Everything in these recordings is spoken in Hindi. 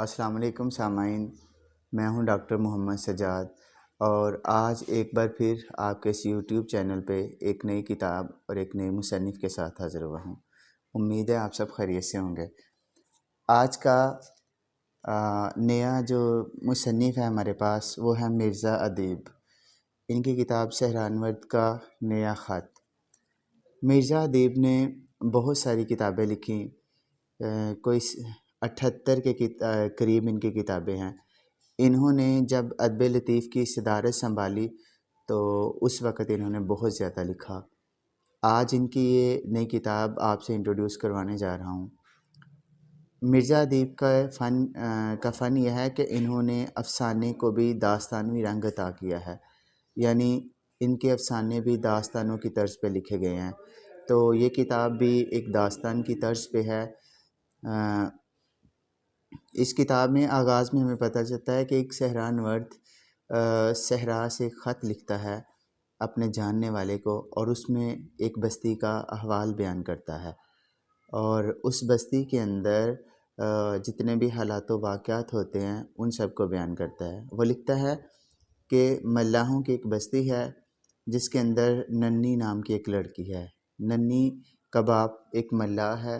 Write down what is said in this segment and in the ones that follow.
अस्सलाम वालेकुम सामाइन। मैं हूं डॉक्टर मोहम्मद सजाद और आज एक बार फिर आपके इस यूट्यूब चैनल पे एक नई किताब और एक नए मुसन्निफ़ के साथ हाज़िर हुआ हूं। उम्मीद है आप सब खैरियत से होंगे। आज का नया जो मुसन्निफ़ है हमारे पास वो है मिर्ज़ा अदीब। इनकी किताब सहरानवर्द का नया ख़त। मिर्ज़ा अदीब ने बहुत सारी किताबें लिखी। कोई 78 के करीब इनकी किताबें हैं। इन्होंने जब अदब लतीफ़ की सदारत संभाली तो उस वक़्त इन्होंने बहुत ज़्यादा लिखा। आज इनकी ये नई किताब आपसे इंट्रोड्यूस करवाने जा रहा हूँ। मिर्ज़ा अदीब का फ़न यह है कि इन्होंने अफ़साने को भी दास्तानवी रंग अता किया है, यानी इनके अफ़साने भी दास्तानों की तर्ज पे लिखे गए हैं। तो ये किताब भी एक दास्तान की तर्ज पे है। इस किताब में आगाज़ में हमें पता चलता है कि एक सहरानवर्द सहरा से ख़त लिखता है अपने जानने वाले को और उसमें एक बस्ती का अहवाल बयान करता है और उस बस्ती के अंदर जितने भी हालात व वाक़यात होते हैं उन सब को बयान करता है। वो लिखता है कि मल्लाहों की एक बस्ती है जिसके अंदर नन्नी नाम की एक लड़की है। नन्नी का बाप एक मल्लाह है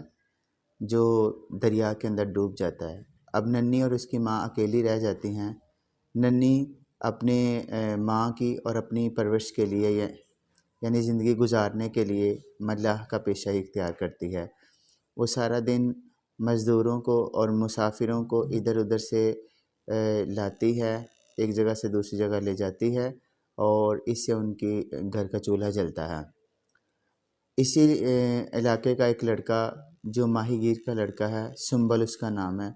जो दरिया के अंदर डूब जाता है। अब नन्नी और उसकी माँ अकेली रह जाती हैं। नन्नी अपने माँ की और अपनी परवरिश के लिए यानी ज़िंदगी गुजारने के लिए मल्लाह का पेशा इख्तियार करती है। वो सारा दिन मज़दूरों को और मुसाफिरों को इधर उधर से लाती है, एक जगह से दूसरी जगह ले जाती है और इससे उनकी घर का चूल्हा जलता है। इसी इलाके का एक लड़का जो माहीगीर का लड़का है, सुंबल उसका नाम है,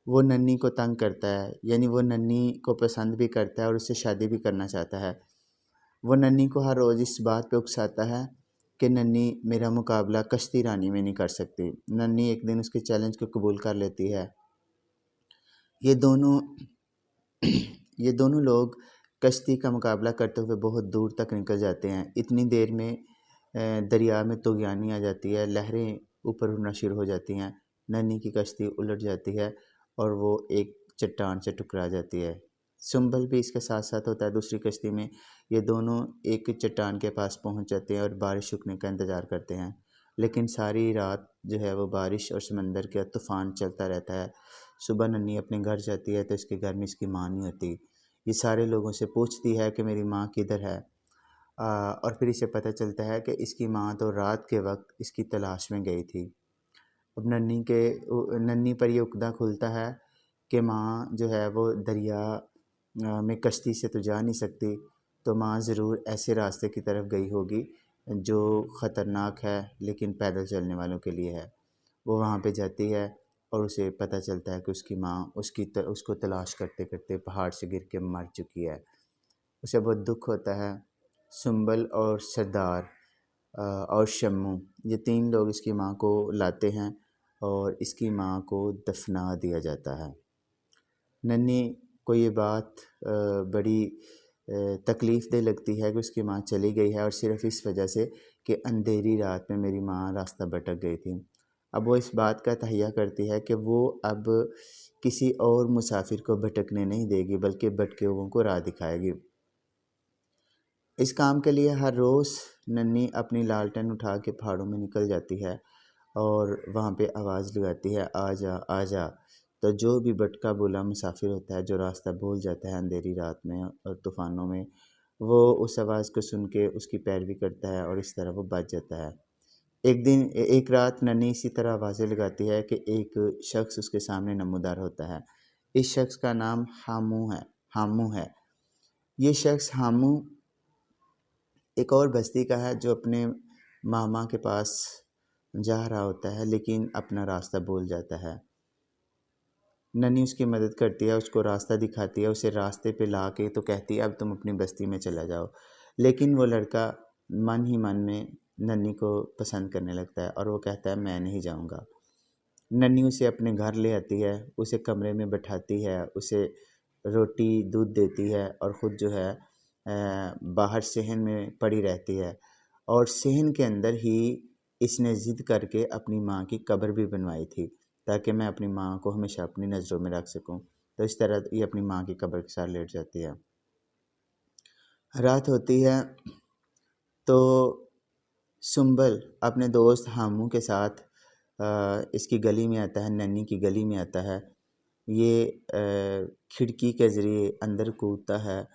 वो नन्नी को तंग करता है, यानी वो नन्नी को पसंद भी करता है और उससे शादी भी करना चाहता है। वो नन्नी को हर रोज़ इस बात पे उकसाता है कि नन्नी मेरा मुकाबला कश्ती रानी में नहीं कर सकती। नन्नी एक दिन उसके चैलेंज को कबूल कर लेती है। ये दोनों ये दोनों लोग कश्ती का मुकाबला करते हुए बहुत दूर तक निकल जाते हैं। इतनी देर में दरिया में तुग़यानी आ जाती है, लहरें ऊपर उठना शुरू हो जाती हैं। नन्नी की कश्ती उलट जाती है और वो एक चट्टान से टकरा जाती है। सुंबल भी इसके साथ साथ होता है दूसरी कश्ती में। ये दोनों एक चट्टान के पास पहुंच जाते हैं और बारिश रुकने का इंतज़ार करते हैं, लेकिन सारी रात जो है वो बारिश और समंदर का तूफ़ान चलता रहता है। सुबह नन्नी अपने घर जाती है तो इसके घर में इसकी माँ नहीं होती। ये सारे लोगों से पूछती है कि मेरी माँ किधर है, और फिर इसे पता चलता है कि इसकी माँ तो रात के वक्त इसकी तलाश में गई थी। अब नन्नी पर ये उकदा खुलता है कि माँ जो है वो दरिया में कश्ती से तो जा नहीं सकती, तो माँ ज़रूर ऐसे रास्ते की तरफ गई होगी जो ख़तरनाक है लेकिन पैदल चलने वालों के लिए है। वो वहाँ पे जाती है और उसे पता चलता है कि उसकी माँ उसको तलाश करते करते पहाड़ से गिर के मर चुकी है। उसे बहुत दुख होता है। सुंबल और सरदार और शम्मू ये 3 लोग इसकी माँ को लाते हैं और इसकी माँ को दफना दिया जाता है। नन्ही को ये बात बड़ी तकलीफ़देह लगती है कि उसकी माँ चली गई है और सिर्फ़ इस वजह से कि अंधेरी रात में मेरी माँ रास्ता भटक गई थी। अब वो इस बात का तहैया करती है कि वो अब किसी और मुसाफिर को भटकने नहीं देगी बल्कि भटके हुओं को राह दिखाएगी। इस काम के लिए हर रोज़ नन्ही अपनी लालटेन उठा के पहाड़ों में निकल जाती है और वहाँ पे आवाज़ लगाती है, आजा आजा। तो जो भी भटका बुला मुसाफिर होता है, जो रास्ता भूल जाता है अंधेरी रात में और तूफ़ानों में, वो उस आवाज़ को सुन के उसकी पैरवी करता है और इस तरह वो बच जाता है। एक रात नन्ही इसी तरह आवाज़ें लगाती है कि एक शख्स उसके सामने नमूदार होता है। इस शख्स का नाम हामू है। ये शख्स हामू एक और बस्ती का है जो अपने मामा के पास जा रहा होता है लेकिन अपना रास्ता भूल जाता है। नन्ही उसकी मदद करती है, उसको रास्ता दिखाती है, उसे रास्ते पे ला के तो कहती है अब तुम अपनी बस्ती में चला जाओ। लेकिन वो लड़का मन ही मन में नन्ही को पसंद करने लगता है और वो कहता है मैं नहीं जाऊँगा। नन्ही उसे अपने घर ले आती है, उसे कमरे में बैठाती है, उसे रोटी दूध देती है और ख़ुद जो है बाहर सहन में पड़ी रहती है और सहन के अंदर ही इसने ज़िद करके अपनी माँ की कब्र भी बनवाई थी। ताकि मैं अपनी माँ को हमेशा अपनी नज़रों में रख सकूं। तो इस तरह ये अपनी माँ की कब्र के साथ लेट जाती है। रात होती है तो सुंबल अपने दोस्त हामू के साथ इसकी गली में आता है, नन्ही की गली में आता है। ये खिड़की के ज़रिए अंदर कूदता है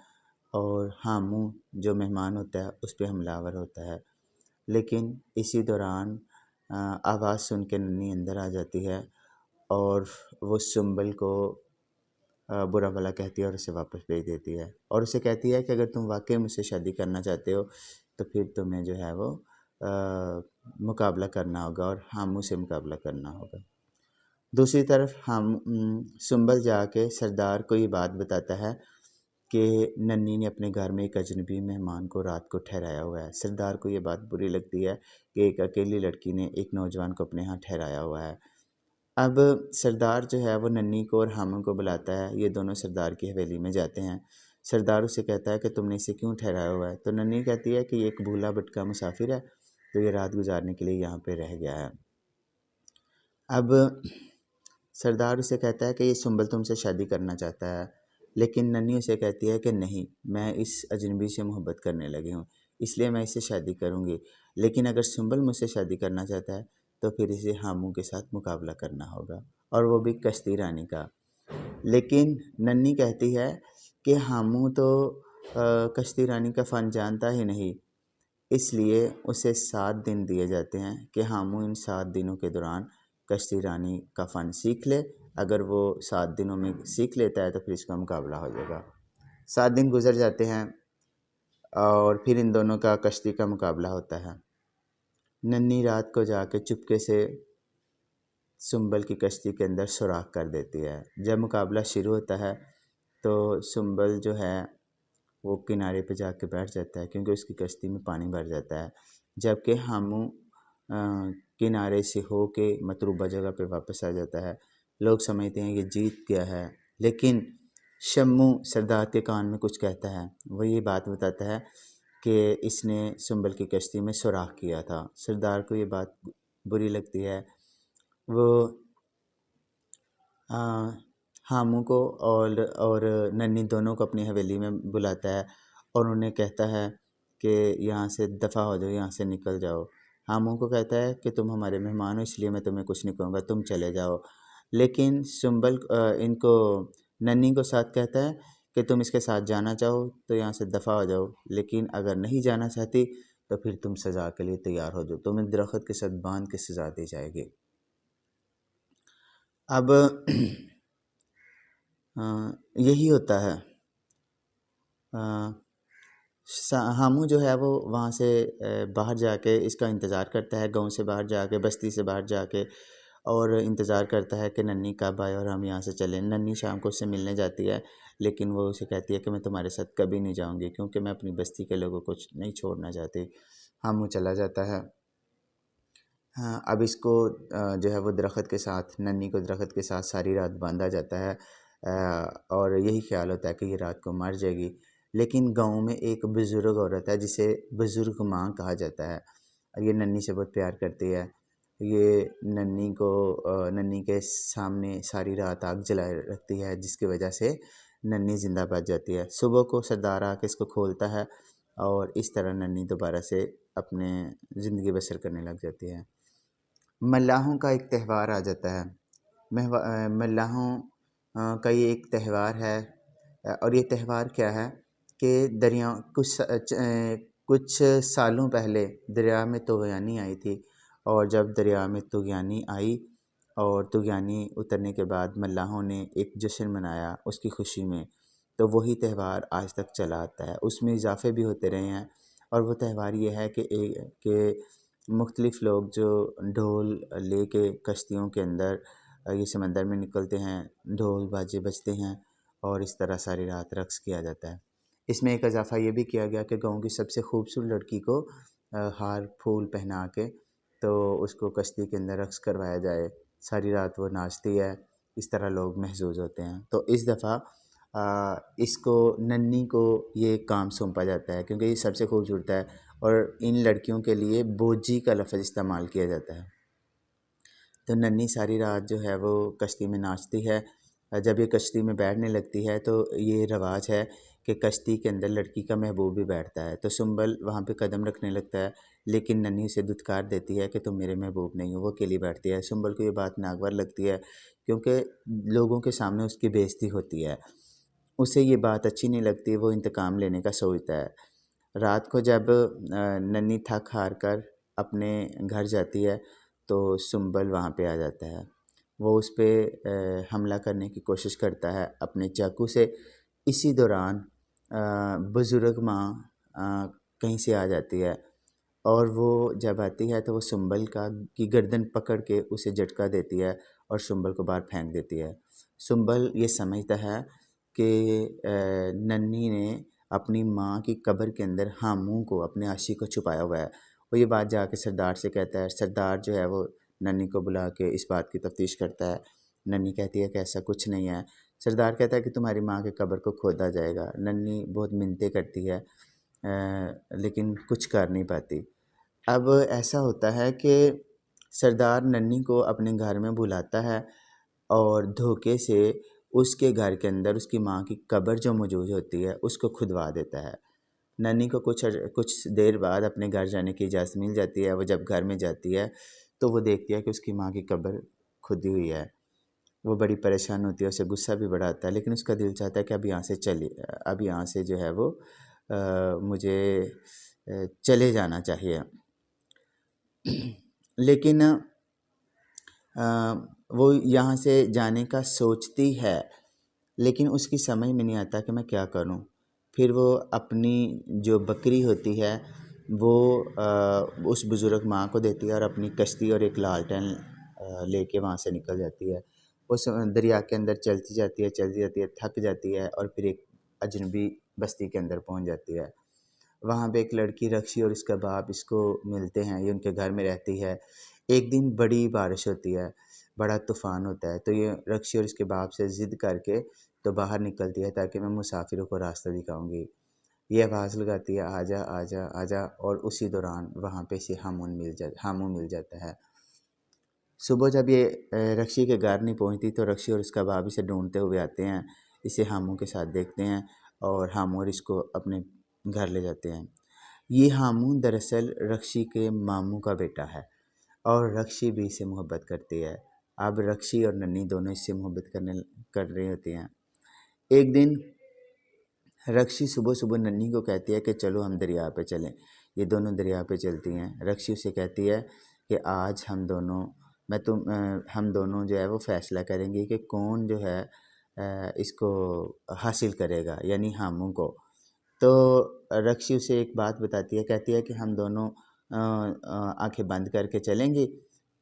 और हामू जो मेहमान होता है उस पे हमलावर होता है। लेकिन इसी दौरान आवाज़ सुन के नन्ही अंदर आ जाती है और वो सुंबल को बुरा भला कहती है और उसे वापस भेज देती है और उसे कहती है कि अगर तुम वाकई मुझसे शादी करना चाहते हो तो फिर तुम्हें जो है वो मुकाबला करना होगा और हामू से मुकाबला करना होगा। दूसरी तरफ हम सुंबल जाके सरदार को ये बात बताता है कि नन्ही ने अपने घर में एक अजनबी मेहमान को रात को ठहराया हुआ है। सरदार को ये बात बुरी लगती है कि एक अकेली लड़की ने एक नौजवान को अपने यहाँ ठहराया हुआ है। अब सरदार जो है वो नन्ही को और हामू को बुलाता है। ये दोनों सरदार की हवेली में जाते हैं। सरदार उसे कहता है कि तुमने इसे क्यों ठहराया हुआ है? तो नन्ही कहती है कि ये एक भूला भटका मुसाफिर है, तो ये रात गुजारने के लिए यहाँ पे रह गया है। अब सरदार उसे कहता है कि ये सुंबल तुमसे शादी करना चाहता है, लेकिन नन्ही उसे कहती है कि नहीं, मैं इस अजनबी से मोहब्बत करने लगी हूँ, इसलिए मैं इससे शादी करूँगी। लेकिन अगर सुंबल मुझसे शादी करना चाहता है तो फिर इसे हामू के साथ मुकाबला करना होगा, और वो भी कश्ती रानी का। लेकिन नन्ही कहती है कि हामू तो कश्ती रानी का फ़न जानता ही नहीं, इसलिए उसे 7 दिन दिए जाते हैं कि हामू इन 7 दिनों के दौरान कश्ती रानी का फ़न सीख ले। अगर वो 7 दिनों में सीख लेता है तो फिर इसका मुकाबला हो जाएगा। 7 दिन गुजर जाते हैं और फिर इन दोनों का कश्ती का मुकाबला होता है। नन्ही रात को जाके चुपके से सुंबल की कश्ती के अंदर सुराख कर देती है। जब मुकाबला शुरू होता है तो सुंबल जो है वो किनारे पे जाके बैठ जाता है क्योंकि उसकी कश्ती में पानी भर जाता है, जबकि हामू किनारे से हो के मतलूबा जगह पे वापस आ जाता है। लोग समझते हैं कि जीत गया है, लेकिन शम्मू सरदार के कान में कुछ कहता है। वो ये बात बताता है कि इसने सुंबल की कश्ती में सुराख किया था। सरदार को ये बात बुरी लगती है। वो हामू को और नन्ही दोनों को अपनी हवेली में बुलाता है और उन्हें कहता है कि यहाँ से दफ़ा हो जाओ, यहाँ से निकल जाओ। हामू को कहता है कि तुम हमारे मेहमान हो, इसलिए मैं तुम्हें कुछ नहीं कहूँगा, तुम चले जाओ। लेकिन सुंबल इनको नन्ही को साथ कहता है कि तुम इसके साथ जाना चाहो तो यहाँ से दफ़ा हो जाओ, लेकिन अगर नहीं जाना चाहती तो फिर तुम सज़ा के लिए तैयार हो जाओ, तुम्हें दरख्त के साथ बांध के सज़ा दी जाएगी। अब यही होता है। हामू जो है वो वहाँ से बाहर जाके इसका इंतज़ार करता है, गांव से बाहर जाके, बस्ती से बाहर जाके, और इंतज़ार करता है कि नन्ही कब आए और हम यहाँ से चलें। नन्ही शाम को उससे मिलने जाती है, लेकिन वो उसे कहती है कि मैं तुम्हारे साथ कभी नहीं जाऊँगी क्योंकि मैं अपनी बस्ती के लोगों को नहीं छोड़ना चाहती। हामू चला जाता है। हाँ, अब इसको जो है वो दरख्त के साथ, नन्ही को दरख्त के साथ सारी रात बांधा जाता है और यही ख्याल होता है कि ये रात को मर जाएगी। लेकिन गांव में एक बुज़ुर्ग औरत है जिसे बुज़ुर्ग माँ कहा जाता है। ये नन्ही से बहुत प्यार करती है। ये नन्ही के सामने सारी रात आग जलाए रखती है, जिसकी वजह से नन्ही ज़िंदा बच जाती है। सुबह को सरदार आके इसको खोलता है और इस तरह नन्ही दोबारा से अपने ज़िंदगी बसर करने लग जाती है। मल्लाहों का एक त्यौहार आ जाता है। मल्लाहों का ये एक त्यौहार है और ये त्यौहार क्या है कि दरिया कुछ सालों पहले दरिया में तुग़यानी आई थी, और जब दरिया में तुग़यानी आई और तुग़यानी उतरने के बाद मल्लाहों ने एक जश्न मनाया उसकी खुशी में, तो वही त्यौहार आज तक चला आता है। उसमें इजाफ़े भी होते रहे हैं, और वो त्यौहार ये है कि मुख्तलिफ़ लोग जो ढोल लेके कश्तियों के अंदर ये समंदर में निकलते हैं, ढोल बाजे बजते हैं और इस तरह सारी रात रक़्स किया जाता है। इसमें एक इजाफ़ा ये भी किया गया कि गाँव की सबसे खूबसूरत लड़की को हार फूल पहना के तो उसको कश्ती के अंदर रक़्स करवाया जाए। सारी रात वो नाचती है, इस तरह लोग महज़ूज़ होते हैं। तो इस दफ़ा इसको नन्ही को ये काम सौंपा जाता है क्योंकि ये सबसे खूबसूरत है, और इन लड़कियों के लिए बोजी का लफ्ज़ इस्तेमाल किया जाता है। तो नन्ही सारी रात जो है वो कश्ती में नाचती है। जब ये कश्ती में बैठने लगती है तो ये रवाज है कि कश्ती के अंदर लड़की का महबूब भी बैठता है। तो सुंबल वहाँ पे कदम रखने लगता है, लेकिन नन्ही उसे धुतकार देती है कि तुम मेरे महबूब नहीं हो। वो अकेली बैठती है। सुंबल को ये बात नागवार लगती है, क्योंकि लोगों के सामने उसकी बेइज्जती होती है। उसे ये बात अच्छी नहीं लगती, वो इंतकाम लेने का सोचता है। रात को जब नन्ही थक हार कर अपने घर जाती है तो सुंबल वहाँ पे आ जाता है। वो उस पे हमला करने की कोशिश करता है अपने चाकू से। इसी दौरान बुज़ुर्ग माँ कहीं से आ जाती है, और वो जब आती है तो वो सुंबल की गर्दन पकड़ के उसे झटका देती है और सुंबल को बाहर फेंक देती है। सुंबल ये समझता है कि नन्ही ने अपनी माँ की कब्र के अंदर हामू को, अपने आशिक को छुपाया हुआ है। वो ये बात जाके सरदार से कहता है। सरदार जो है वो नन्ही को बुला के इस बात की तफ्तीश करता है। नन्ही कहती है कि ऐसा कुछ नहीं है। सरदार कहता है कि तुम्हारी माँ के कब्र को खोदा जाएगा। नन्ही बहुत मिन्नतें करती है, लेकिन कुछ कर नहीं पाती। अब ऐसा होता है कि सरदार नन्ही को अपने घर में बुलाता है और धोखे से उसके घर के अंदर उसकी माँ की कब्र जो मौजूद होती है उसको खुदवा देता है। नन्ही को कुछ देर बाद अपने घर जाने की इजाज़त मिल जाती है। वो जब घर में जाती है तो वो देखती है कि उसकी माँ की कब्र खुदी हुई है। वो बड़ी परेशान होती है, उसे गुस्सा भी बड़ा आता है, लेकिन उसका दिल चाहता है कि अब यहाँ से जो है वो मुझे चले जाना चाहिए। लेकिन वो यहाँ से जाने का सोचती है, लेकिन उसकी समझ में नहीं आता कि मैं क्या करूँ। फिर वो अपनी जो बकरी होती है वो उस बुज़ुर्ग माँ को देती है और अपनी कश्ती और एक लालटेन लेके वहाँ से निकल जाती है। उस दरिया के अंदर चलती जाती है, थक जाती है और फिर एक अजनबी बस्ती के अंदर पहुँच जाती है। वहाँ पे एक लड़की रक्षी और इसका बाप इसको मिलते हैं। ये उनके घर में रहती है। एक दिन बड़ी बारिश होती है, बड़ा तूफ़ान होता है, तो ये रक्षी और इसके बाप से ज़िद करके तो बाहर निकलती है ताकि मैं मुसाफिरों को रास्ता दिखाऊंगी। ये आवाज़ लगाती है, आजा आजा आजा, और उसी दौरान वहाँ पे इसे हामू मिल जाता है। सुबह जब ये रक्षी के घर नहीं पहुँचती तो रक्षी और इसका बाप इसे ढूंढते हुए आते हैं। इसे हामू के साथ देखते हैं और हामू और इसको अपने घर ले जाते हैं। ये हामू दरअसल रक्षी के मामू का बेटा है और रक्षी भी इससे मोहब्बत करती है। अब रक्षी और नन्ही दोनों इससे मोहब्बत कर रही होती हैं। एक दिन रक्षी सुबह सुबह नन्ही को कहती है कि चलो हम दरिया पे चलें। ये दोनों दरिया पे चलती हैं। रक्षी उसे कहती है कि आज हम दोनों जो है वो फ़ैसला करेंगे कि कौन जो है इसको हासिल करेगा, यानी हामू को। तो रक्षी उसे एक बात बताती है, कहती है कि हम दोनों आंखें बंद करके चलेंगे,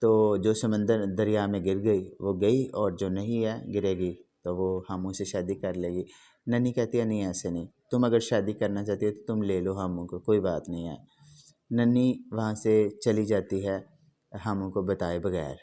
तो जो समंदर दरिया में गिर गई वो गई, और जो नहीं है गिरेगी तो वो हामू से शादी कर लेगी। नन्ही कहती है नहीं, ऐसे नहीं, तुम अगर शादी करना चाहती हो तो तुम ले लो हामू को, कोई बात नहीं है। नन्ही वहाँ से चली जाती है हामू को बताए बगैर।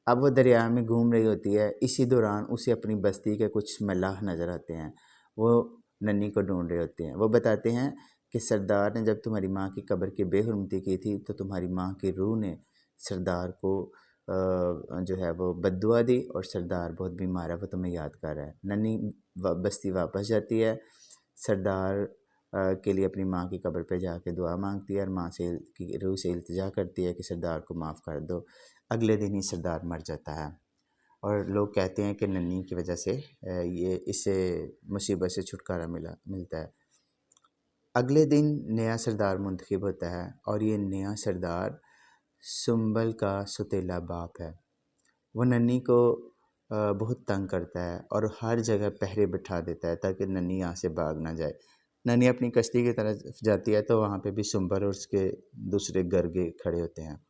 अब वो दरिया में घूम रही होती है। इसी दौरान उसे अपनी बस्ती के कुछ मल्लाह नज़र आते हैं। वो नन्ही को ढूंढ रहे होते हैं। वो बताते हैं कि सरदार ने जब तुम्हारी माँ की कब्र की बेहुरमती की थी तो तुम्हारी माँ की रूह ने सरदार को जो है वो बद्दुआ दी, और सरदार बहुत बीमार है, वो तुम्हें याद कर रहा है। नन्ही बस्ती वापस जाती है। सरदार के लिए अपनी माँ की कब्र पे जाके दुआ मांगती है और माँ से की रूह से इल्तिजा करती है कि सरदार को माफ़ कर दो। अगले दिन ही सरदार मर जाता है और लोग कहते हैं कि नन्ही की वजह से ये इसे मुसीबत से छुटकारा मिलता है। अगले दिन नया सरदार मुंतखब होता है और ये नया सरदार सुंबल का सुतेला बाप है। वो नन्ही को बहुत तंग करता है और हर जगह पहरे बिठा देता है ताकि नन्ही यहाँ से भाग ना जाए। नन्ही अपनी कश्ती की तरफ जाती है तो वहाँ पे भी सुंबल और उसके दूसरे गरगे खड़े होते हैं।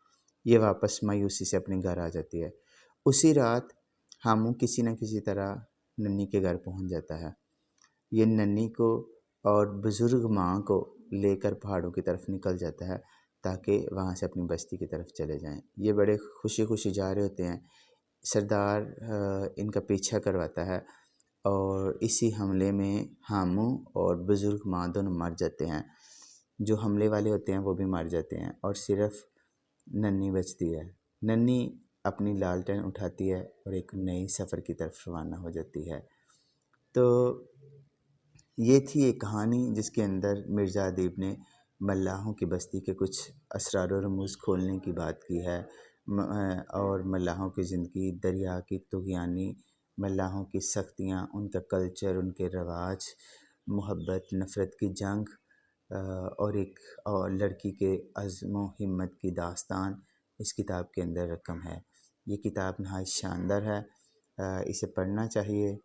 ये वापस मायूसी से अपने घर आ जाती है। उसी रात हामू किसी न किसी तरह नन्ही के घर पहुँच जाता है। ये नन्ही को और बुज़ुर्ग माँ को लेकर पहाड़ों की तरफ निकल जाता है ताकि वहाँ से अपनी बस्ती की तरफ चले जाएं। ये बड़े खुशी खुशी जा रहे होते हैं। सरदार इनका पीछा करवाता है और इसी हमले में हामू और बुज़ुर्ग माँ दोनों मर जाते हैं। जो हमले वाले होते हैं वो भी मर जाते हैं और सिर्फ नन्ही बचती है। नन्ही अपनी लालटेन उठाती है और एक नई सफ़र की तरफ रवाना हो जाती है। तो ये थी एक कहानी जिसके अंदर मिर्ज़ा अदीब ने मल्लाहों की बस्ती के कुछ असरार और रमूज़ खोलने की बात की है। और मल्लाहों की ज़िंदगी, दरिया की तुग़यानी, मल्लाहों की सख्तियाँ, उनका कल्चर, उनके रवाज, मोहब्बत, नफ़रत की जंग, और एक और लड़की के अज़्म व हिम्मत की दास्तान इस किताब के अंदर रकम है। ये किताब नहायत शानदार है, इसे पढ़ना चाहिए।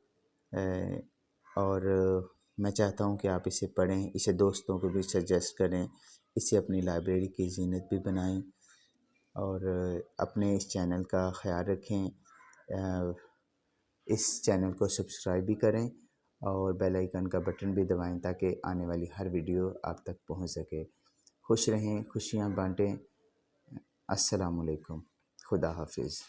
और मैं चाहता हूँ कि आप इसे पढ़ें, इसे दोस्तों को भी सजेस्ट करें, इसे अपनी लाइब्रेरी की ज़ीनत भी बनाएं और अपने इस चैनल का ख़याल रखें। इस चैनल को सब्सक्राइब भी करें और बेल आइकन का बटन भी दबाएं ताकि आने वाली हर वीडियो आप तक पहुंच सके। खुश रहें, खुशियां बांटें। अस्सलाम वालेकुम, खुदा हाफिज़।